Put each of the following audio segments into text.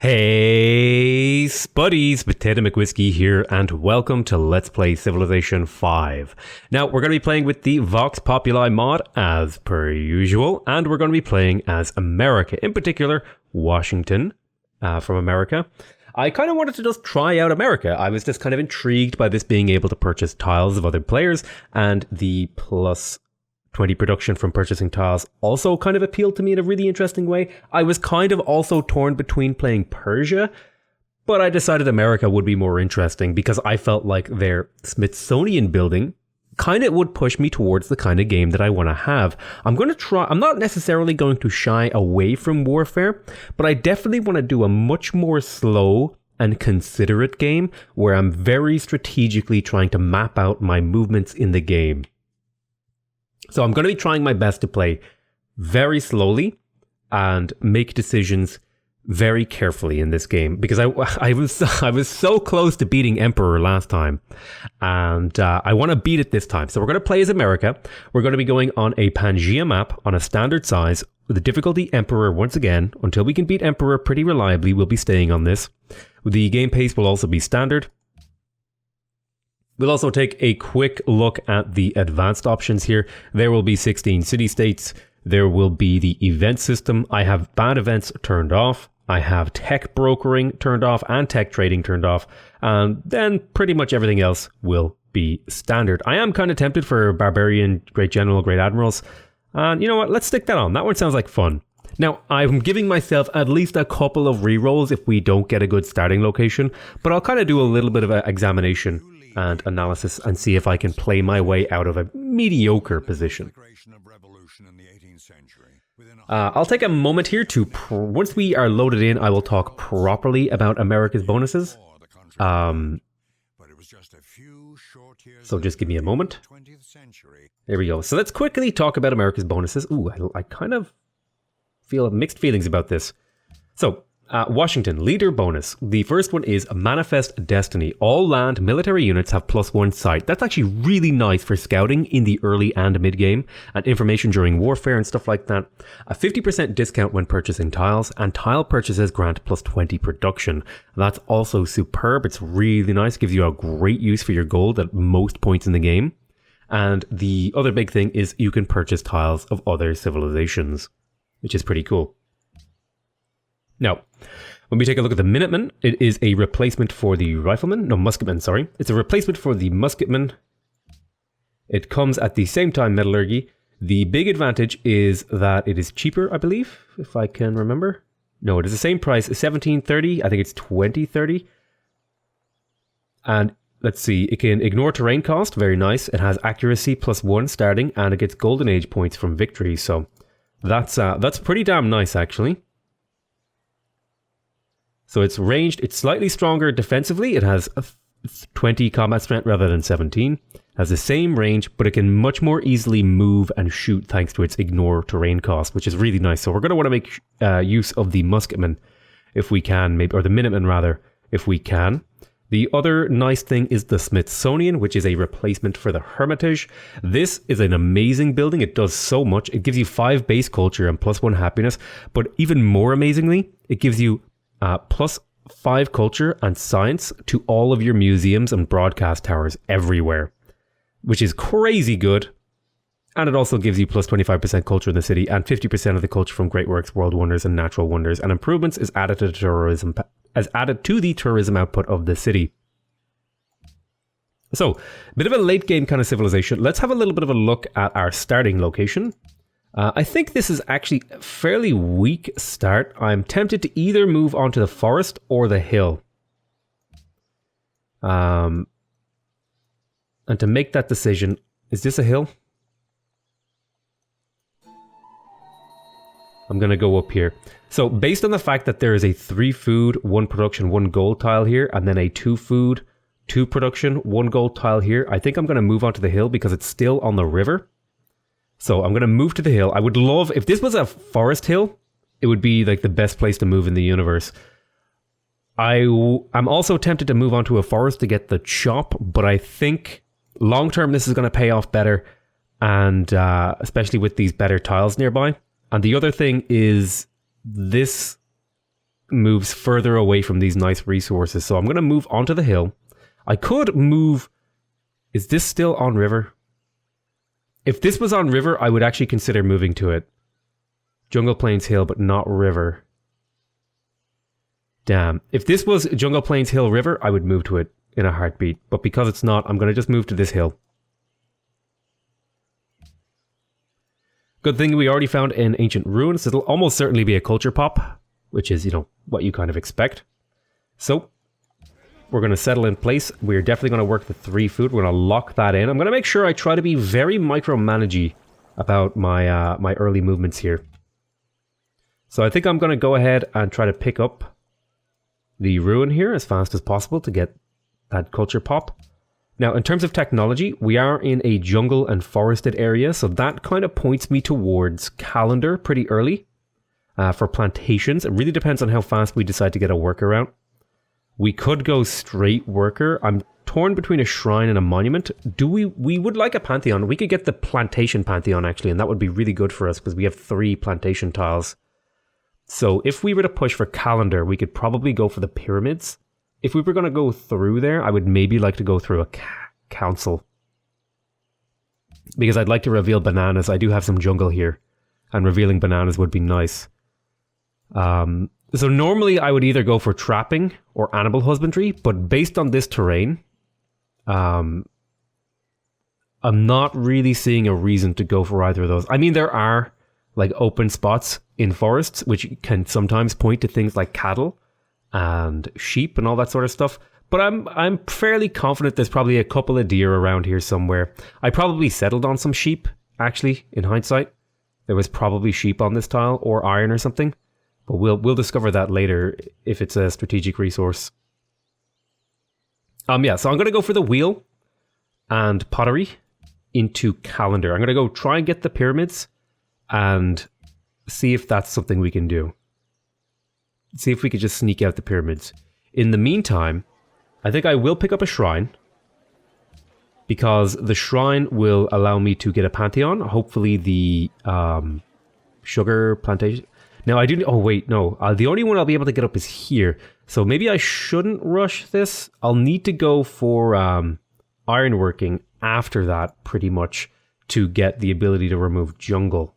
Hey, spuddies, Potatomcwhiskey here, and welcome to Let's Play Civilization 5. Now, we're going to be playing with the Vox Populi mod, as per usual, and we're going to be playing as America, in particular, Washington, from America. I kind of wanted to just try out America. I was just kind of intrigued by this being able to purchase tiles of other players, and the plus 20 production from purchasing tiles also kind of appealed to me in a really interesting way. I was kind of also torn between playing Persia, but I decided America would be more interesting because I felt like their Smithsonian building kind of would push me towards the kind of game that I want to have. I'm not necessarily going to shy away from warfare, but I definitely want to do a much more slow and considerate game where I'm very strategically trying to map out my movements in the game. So I'm going to be trying my best to play very slowly and make decisions very carefully in this game because I was so close to beating Emperor last time, and I want to beat it this time. So we're going to play as America. We're going to be going on a Pangea map on a standard size with the difficulty Emperor once again. Until we can beat Emperor pretty reliably, we'll be staying on this. The game pace will also be standard. We'll also take a quick look at the advanced options here. There will be 16 city-states. There will be the event system. I have bad events turned off. I have tech brokering turned off and tech trading turned off. And then pretty much everything else will be standard. I am kind of tempted for Barbarian, Great General, Great Admirals. And you know what? Let's stick that on. That one sounds like fun. Now, I'm giving myself at least a couple of rerolls if we don't get a good starting location. But I'll kind of do a little bit of an examination and analysis and see if I can play my way out of a mediocre position. I'll take a moment here to, once we are loaded in, I will talk properly about America's bonuses. So just give me a moment. There we go. So let's quickly talk about America's bonuses. Ooh, I kind of feel mixed feelings about this. So, Washington, leader bonus. The first one is Manifest Destiny. All land military units have +1 sight. That's actually really nice for scouting in the early and mid game and information during warfare and stuff like that. A 50% discount when purchasing tiles, and tile purchases grant +20 production. That's also superb. It's really nice. Gives you a great use for your gold at most points in the game. And the other big thing is you can purchase tiles of other civilizations, which is pretty cool. Now, when we take a look at the Minuteman, it is a replacement for the Musketman, sorry. It's a replacement for the Musketman. It comes at the same time Metallurgy. The big advantage is that it is cheaper, I believe, if I can remember. No, it is the same price, 1730. I think it's 2030. And let's see, it can ignore terrain cost, very nice. It has accuracy +1 starting, and it gets Golden Age points from victory. So that's pretty damn nice, actually. So it's ranged, it's slightly stronger defensively. It has 20 combat strength rather than 17. Has the same range, but it can much more easily move and shoot thanks to its ignore terrain cost, which is really nice. So we're going to want to make use of the Musketman if we can, maybe, or the Minuteman rather, if we can. The other nice thing is the Smithsonian, which is a replacement for the Hermitage. This is an amazing building. It does so much. It gives you 5 base culture and +1 happiness, but even more amazingly, it gives you +5 culture and science to all of your museums and broadcast towers everywhere, which is crazy good. And it also gives you +25% culture in the city and 50% of the culture from Great Works, World Wonders, and Natural Wonders. And improvements is added to the tourism output of the city. So, a bit of a late game kind of civilization. Let's have a little bit of a look at our starting location. I think this is actually a fairly weak start. I'm tempted to either move onto the forest or the hill. And to make that decision, is this a hill? I'm going to go up here. So based on the fact that there is a 3 food, 1 production, 1 gold tile here, and then a 2 food, 2 production, 1 gold tile here, I think I'm going to move onto the hill because it's still on the river. So I'm going to move to the hill. I would love, if this was a forest hill, it would be like the best place to move in the universe. I'm also tempted to move onto a forest to get the chop, but I think long term this is going to pay off better, and especially with these better tiles nearby. And the other thing is this moves further away from these nice resources. So I'm going to move onto the hill. I could move... Is this still on river? If this was on river, I would actually consider moving to it. Jungle Plains Hill, but not river. Damn. If this was Jungle Plains Hill River, I would move to it in a heartbeat. But because it's not, I'm going to just move to this hill. Good thing we already found an ancient ruins. It'll almost certainly be a culture pop, which is, you know, what you kind of expect. So, we're going to settle in place. We're definitely going to work the 3 food. We're going to lock that in. I'm going to make sure I try to be very micromanagey about my my early movements here. So I think I'm going to go ahead and try to pick up the ruin here as fast as possible to get that culture pop. Now, in terms of technology, we are in a jungle and forested area, so that kind of points me towards calendar pretty early for plantations. It really depends on how fast we decide to get a worker out. We could go straight worker. I'm torn between a shrine and a monument. We would like a pantheon. We could get the plantation pantheon, actually, and that would be really good for us because we have 3 plantation tiles. So if we were to push for calendar, we could probably go for the pyramids. If we were going to go through there, I would maybe like to go through a council. Because I'd like to reveal bananas. I do have some jungle here, and revealing bananas would be nice. So normally I would either go for trapping or animal husbandry, but based on this terrain, I'm not really seeing a reason to go for either of those. I mean, there are like open spots in forests, which can sometimes point to things like cattle and sheep and all that sort of stuff. But I'm fairly confident there's probably a couple of deer around here somewhere. I probably settled on some sheep, actually, in hindsight. There was probably sheep on this tile or iron or something. But we'll discover that later if it's a strategic resource. Yeah, so I'm going to go for the wheel and pottery into calendar. I'm going to go try and get the pyramids and see if that's something we can do. See if we could just sneak out the pyramids. In the meantime, I think I will pick up a shrine because the shrine will allow me to get a pantheon. Hopefully the sugar plantation... Now, I do... Oh, wait, no. The only one I'll be able to get up is here. So maybe I shouldn't rush this. I'll need to go for ironworking after that, pretty much, to get the ability to remove jungle.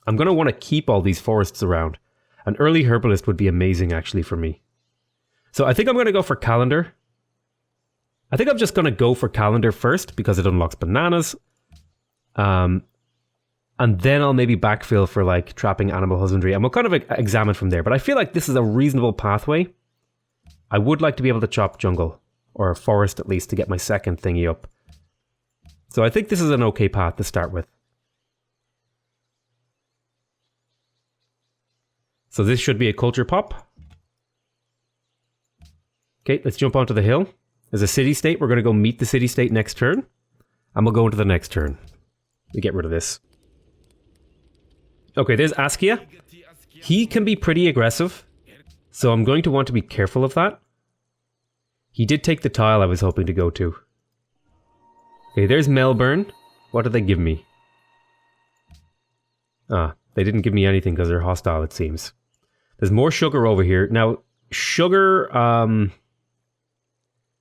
I'm going to want to keep all these forests around. An early herbalist would be amazing, actually, for me. So I think I'm going to go for calendar. I think I'm just going to go for calendar first because it unlocks bananas. And then I'll maybe backfill for like trapping animal husbandry. And we'll kind of examine from there. But I feel like this is a reasonable pathway. I would like to be able to chop jungle. Or a forest at least to get my second thingy up. So I think this is an okay path to start with. So this should be a culture pop. Okay, let's jump onto the hill. There's a city-state. We're going to go meet the city-state next turn. And we'll go into the next turn. We get rid of this. Okay, there's Askia. He can be pretty aggressive. So I'm going to want to be careful of that. He did take the tile I was hoping to go to. Okay, there's Melbourne. What did they give me? Ah, they didn't give me anything because they're hostile, it seems. There's more sugar over here. Now, sugar...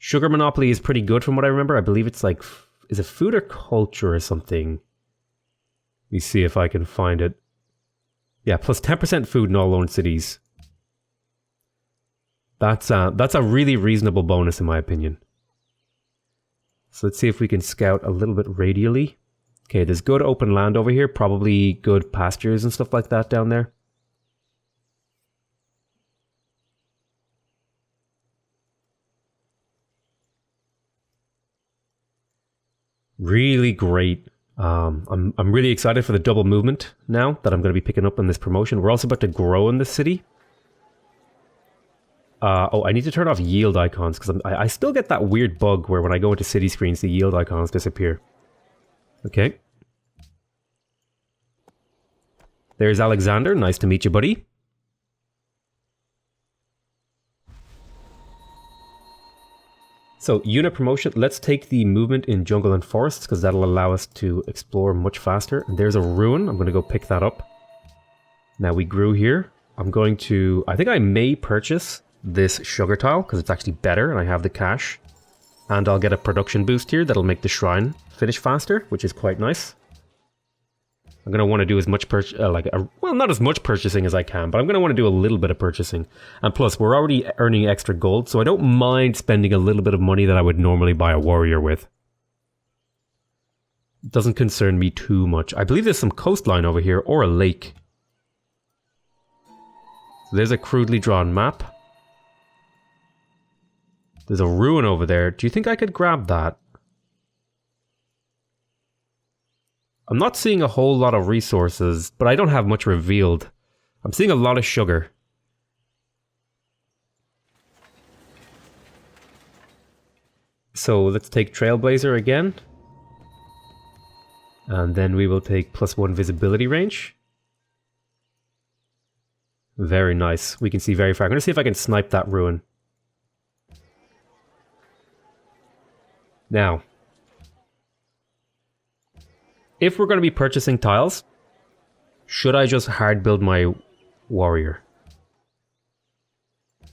Sugar monopoly is pretty good from what I remember. I believe it's like... Is it food or culture or something? Let me see if I can find it. Yeah, plus 10% food in all owned cities. That's a really reasonable bonus in my opinion. So let's see if we can scout a little bit radially. Okay, there's good open land over here. Probably good pastures and stuff like that down there. Really great. I'm really excited for the double movement now that I'm going to be picking up on this promotion. We're also about to grow in this city. Oh, I need to turn off yield icons because I still get that weird bug where when I go into city screens, the yield icons disappear. Okay. There's Alexander. Nice to meet you, buddy. So, unit promotion. Let's take the movement in jungle and forests because that'll allow us to explore much faster. And there's a ruin. I'm going to go pick that up. Now we grew here. I'm going to... I think I may purchase this sugar tile because it's actually better and I have the cash. And I'll get a production boost here that'll make the shrine finish faster, which is quite nice. I'm going to want to do as much well, not as much purchasing as I can, but I'm going to want to do a little bit of purchasing. And plus, we're already earning extra gold, so I don't mind spending a little bit of money that I would normally buy a warrior with. It doesn't concern me too much. I believe there's some coastline over here, or a lake. So there's a crudely drawn map. There's a ruin over there. Do you think I could grab that? I'm not seeing a whole lot of resources, but I don't have much revealed. I'm seeing a lot of sugar. So let's take Trailblazer again. And then we will take +1 visibility range. Very nice. We can see very far. I'm going to see if I can snipe that ruin. Now, if we're going to be purchasing tiles, should I just hard build my warrior? I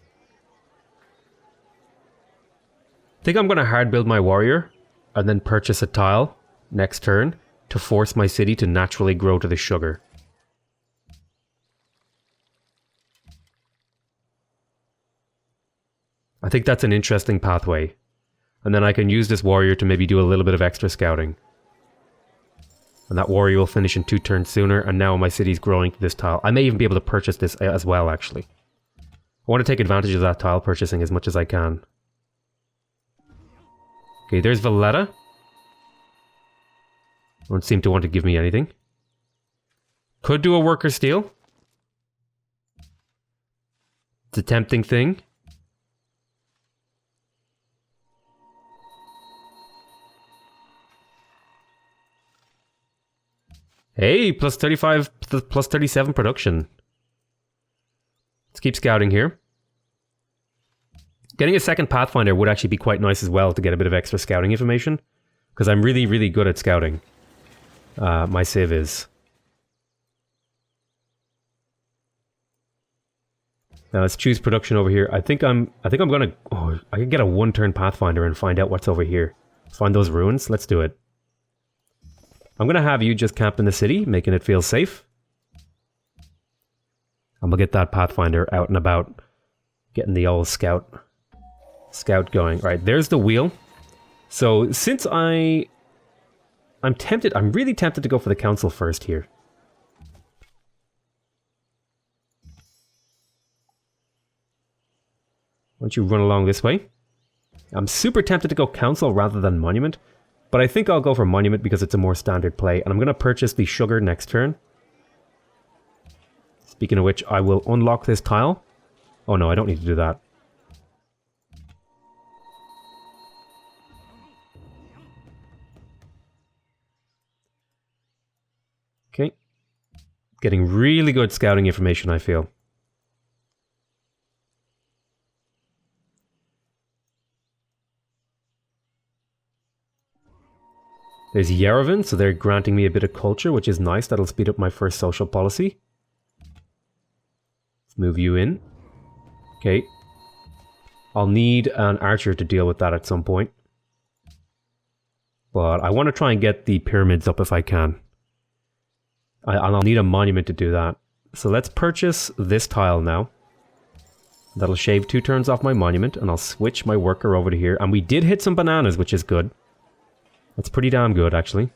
think I'm going to hard build my warrior and then purchase a tile next turn to force my city to naturally grow to the sugar. I think that's an interesting pathway. And then I can use this warrior to maybe do a little bit of extra scouting. And that warrior will finish in 2 turns sooner, and now my city's growing to this tile. I may even be able to purchase this as well, actually. I want to take advantage of that tile purchasing as much as I can. Okay, there's Valletta. Don't seem to want to give me anything. Could do a worker steal. It's a tempting thing. Hey, +35, +37 production. Let's keep scouting here. Getting a second Pathfinder would actually be quite nice as well to get a bit of extra scouting information. Because I'm really, really good at scouting. My civ is. Now let's choose production over here. I think I'm gonna... Oh, I could get a 1-turn Pathfinder and find out what's over here. Find those ruins. Let's do it. I'm going to have you just camp in the city, making it feel safe. I'm going to get that Pathfinder out and about, getting the old scout going. Right, there's the wheel. So since I'm really tempted to go for the council first here. Why don't you run along this way? I'm super tempted to go council rather than monument. But I think I'll go for monument because it's a more standard play. And I'm going to purchase the sugar next turn. Speaking of which, I will unlock this tile. Oh no, I don't need to do that. Okay. Getting really good scouting information, I feel. There's Yerevan, so they're granting me a bit of culture, which is nice. That'll speed up my first social policy. Let's move you in. Okay. I'll need an archer to deal with that at some point. But I want to try and get the pyramids up if I can. I'll need a monument to do that. So let's purchase this tile now. That'll shave 2 turns off my monument, and I'll switch my worker over to here. And we did hit some bananas, which is good. That's pretty damn good, actually.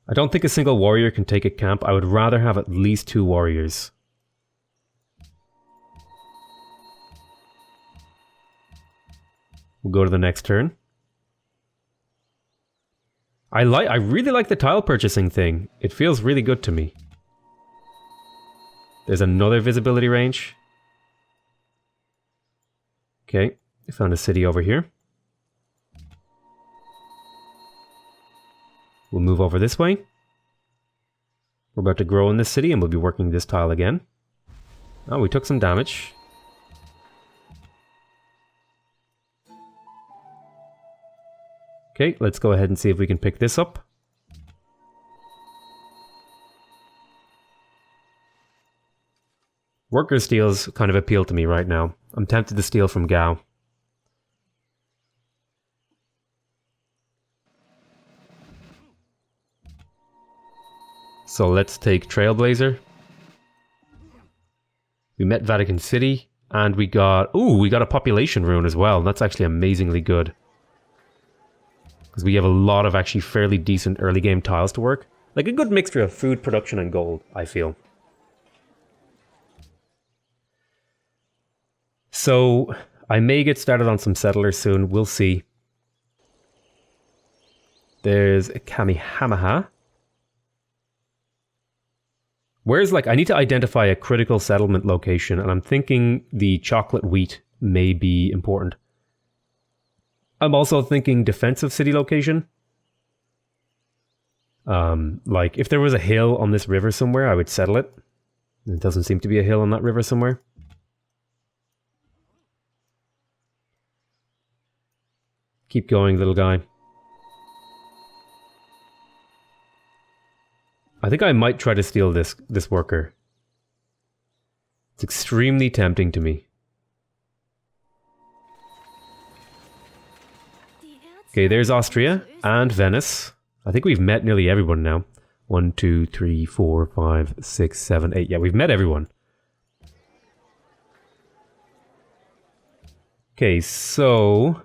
I don't think a single warrior can take a camp. I would rather have at least 2 warriors. We'll go to the next turn. I really like the tile purchasing thing. It feels really good to me. There's another visibility range. Okay. I found a city over here. We'll move over this way. We're about to grow in this city and we'll be working this tile again. Oh, we took some damage. Okay, let's go ahead and see if we can pick this up. Worker steals kind of appeal to me right now. I'm tempted to steal from Gao. So let's take Trailblazer. We met Vatican City, and we got... Ooh, we got a population rune as well. That's actually amazingly good. Because we have a lot of actually fairly decent early game tiles to work. Like a good mixture of food production and gold, I feel. So, I may get started on some settlers soon, we'll see. There's a Kamehameha. Whereas, like, I need to identify a critical settlement location, and I'm thinking the chocolate wheat may be important. I'm also thinking defensive city location. Like, if there was a hill on this river somewhere, I would settle it. There doesn't seem to be a hill on that river somewhere. Keep going, little guy. I think I might try to steal this worker. It's extremely tempting to me. Okay, there's Austria and Venice. I think we've met nearly everyone now. 1, 2, 3, 4, 5, 6, 7, 8. Yeah, we've met everyone. Okay, so...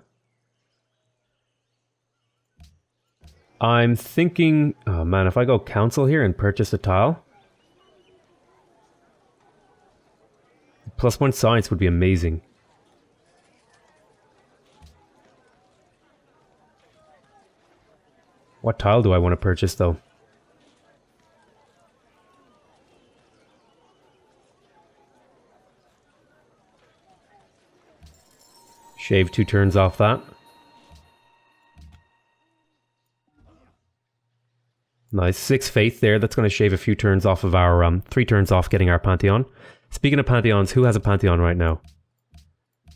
I'm thinking, oh man, if I go council here and purchase a tile, +1 science would be amazing. What tile do I want to purchase though? Shave 2 turns off that. Nice, 6 faith there. That's going to shave a few turns off of our, 3 turns off getting our Pantheon. Speaking of Pantheons, who has a Pantheon right now?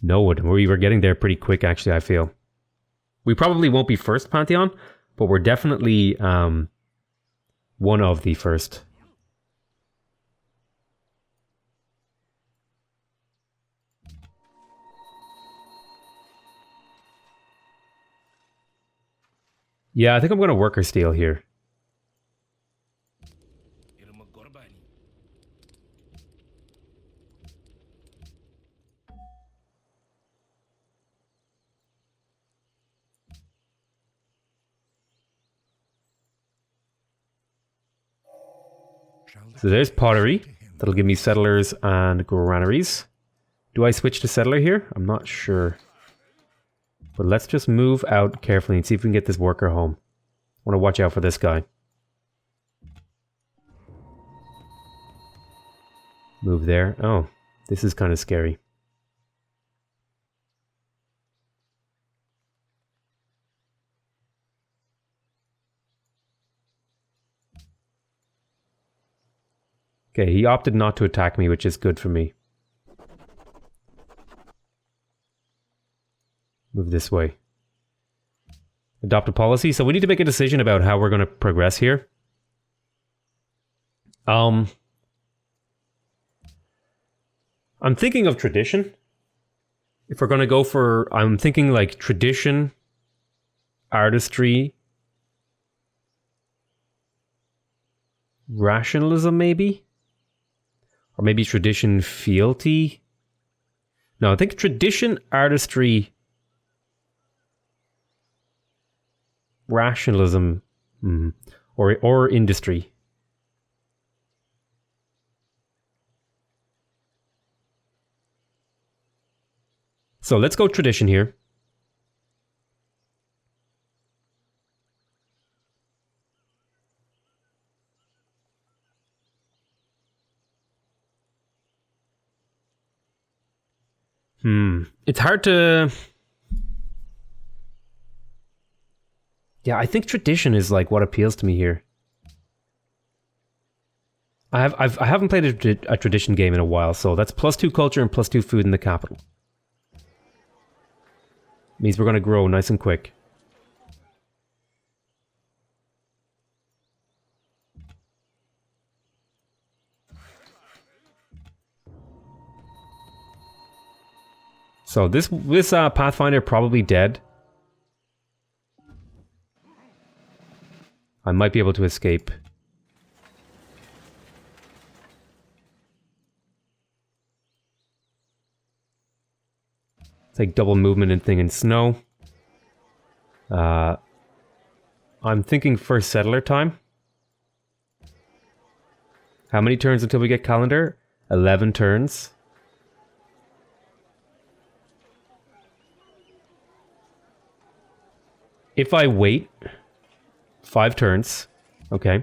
No one. We were getting there pretty quick, actually, I feel. We probably won't be first Pantheon, but we're definitely one of the first. Yeah, I think I'm going to worker steal here. So there's pottery. That'll give me settlers and granaries. Do I switch to settler here? I'm not sure. But let's just move out carefully and see if we can get this worker home. I want to watch out for this guy. Move there. Oh, this is kind of scary. Okay, he opted not to attack me, which is good for me. Move this way. Adopt a policy. So we need to make a decision about how we're going to progress here. I'm thinking of tradition. If we're going to go for... I'm thinking like tradition, artistry, rationalism maybe? Or maybe tradition, fealty? No, I think tradition, artistry, rationalism, or industry. So let's go tradition here. It's hard to... Yeah, I think tradition is like what appeals to me here. I haven't played a tradition game in a while, so that's +2 culture and +2 food in the capital. Means we're going to grow nice and quick. So this Pathfinder probably dead. I might be able to escape. It's like double movement and thing in snow. I'm thinking first settler time. How many turns until we get calendar? 11 turns. If I wait 5 turns, okay,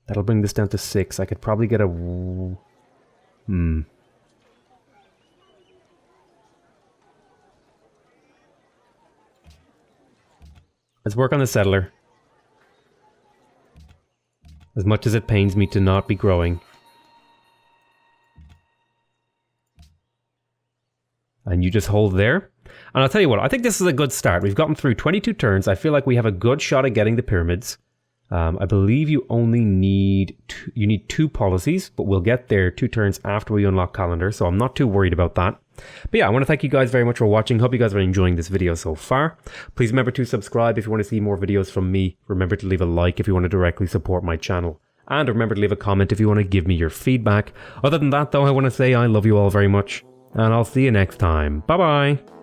that'll bring this down to 6. I could probably get a... Let's work on the settler. As much as it pains me to not be growing. And you just hold there. And I'll tell you what, I think this is a good start. We've gotten through 22 turns. I feel like we have a good shot at getting the pyramids. I believe you only need two policies, but we'll get there 2 turns after we unlock calendar, so I'm not too worried about that. But yeah, I want to thank you guys very much for watching. Hope you guys are enjoying this video so far. Please remember to subscribe if you want to see more videos from me. Remember to leave a like if you want to directly support my channel. And remember to leave a comment if you want to give me your feedback. Other than that though, I want to say I love you all very much. And I'll see you next time. Bye bye!